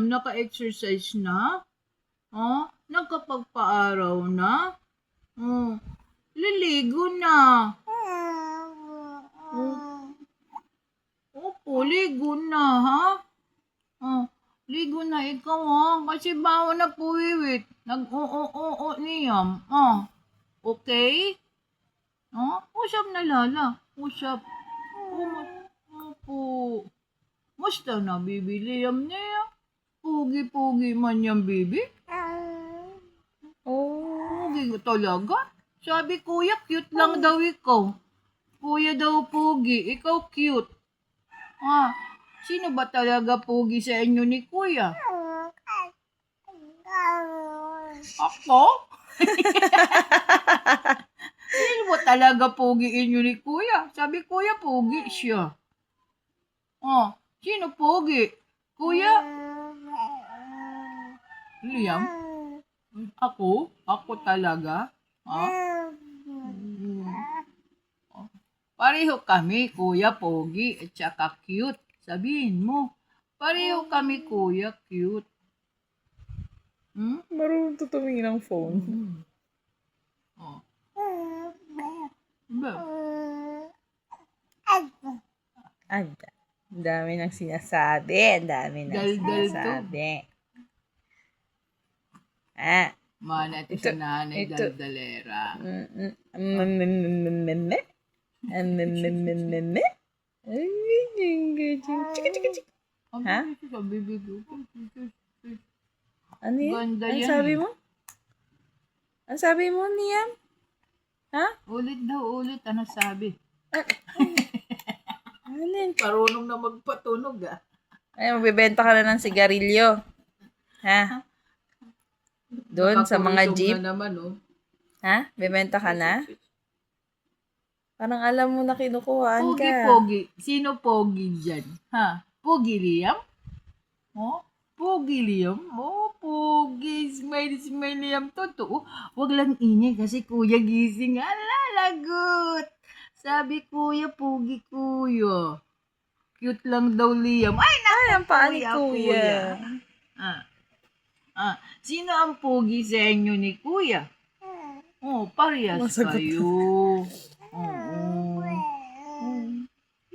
Naka-exercise na? Oh, nakapagpaaraw na? Oh, liligo na. Opo, ligo na, ha? Oh, ligo na ikaw, ha? Kasi bawal na puwiwit. Nag-oo niyam. Oh, okay? Oh, usap na lala. Usap. Opo. Musta na, bibi Liam niya? Pugi-pugi man yung bibi? Pugi ko talaga? Sabi kuya, cute lang daw ikaw. Kuya daw pugi, ikaw cute. Sino ba talaga pugi sa inyo ni kuya? Ako? Sino ba talaga pugi inyo ni kuya? Sabi kuya, pugi siya. Sino pugi? Kuya? Liam? Ako? Ako talaga? Pareho kami, kuya, pogi, at saka cute. Sabihin mo, pareho kami, kuya, cute. Marunong tutumingin ng phone. Ba? Ang dami nang sinasabi. Ang dami nang Dal-dal sinasabi. Mana ito sa nanay, ito. daldalera. Ha? Ano yun? Ganda Ano yan sabi eh. mo? Ano sabi mo, Liam? Ha? Ulit daw, ulit. Ano sabi? Alin? Parunong na magpatunog Ay, magbibenta ka na ng sigarilyo. Ha? Doon sa mga Nakaturisong jeep? na naman, Ha? Bibenta ka na? Parang alam mo na kinukuhaan ka. Pogi. Sino pogi dyan? Ha? Pogi Liam? Pogi Liam? Pogi. Smile Liam. Totoo. Wag lang ingay kasi kuya gising. Ala, lagot. Sabi kuya, pogi kuya. Cute lang daw Liam. Ay, Ang paa ni kuya. Sino ang pogi sa inyo ni kuya? Parehas Masagot kayo.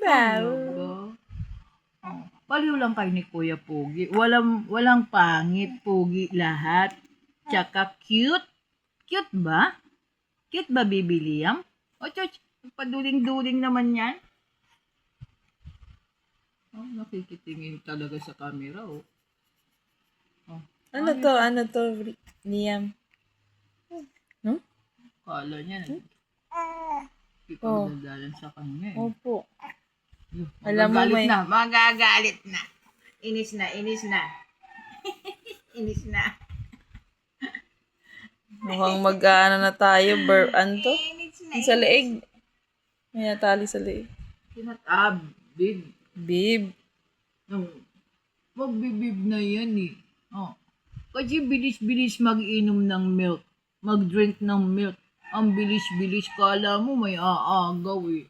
Wow. Paliw lang kayo ni Kuya Pogi. Walang pangit, Pogi lahat. Tsaka cute. Cute ba? Cute ba, Bibi Liam? Paduling-duling naman yan. Nakikitingin talaga sa camera, Ano to, Liam? Kala niya, ikaw Oh. dadalan sa kanya Opo. Alam mo, Magagalit na. Inis na. Inis na. mukhang mag-ano na tayo. Anto? Inis na. Sa leeg. May natali sa leeg. Big. Bib. Magbibib na yan eh. Kasi bilis-bilis mag-inom ng milk. Mag-drink ng milk. Ang bilis-bilis. Kala mo may aagaw eh.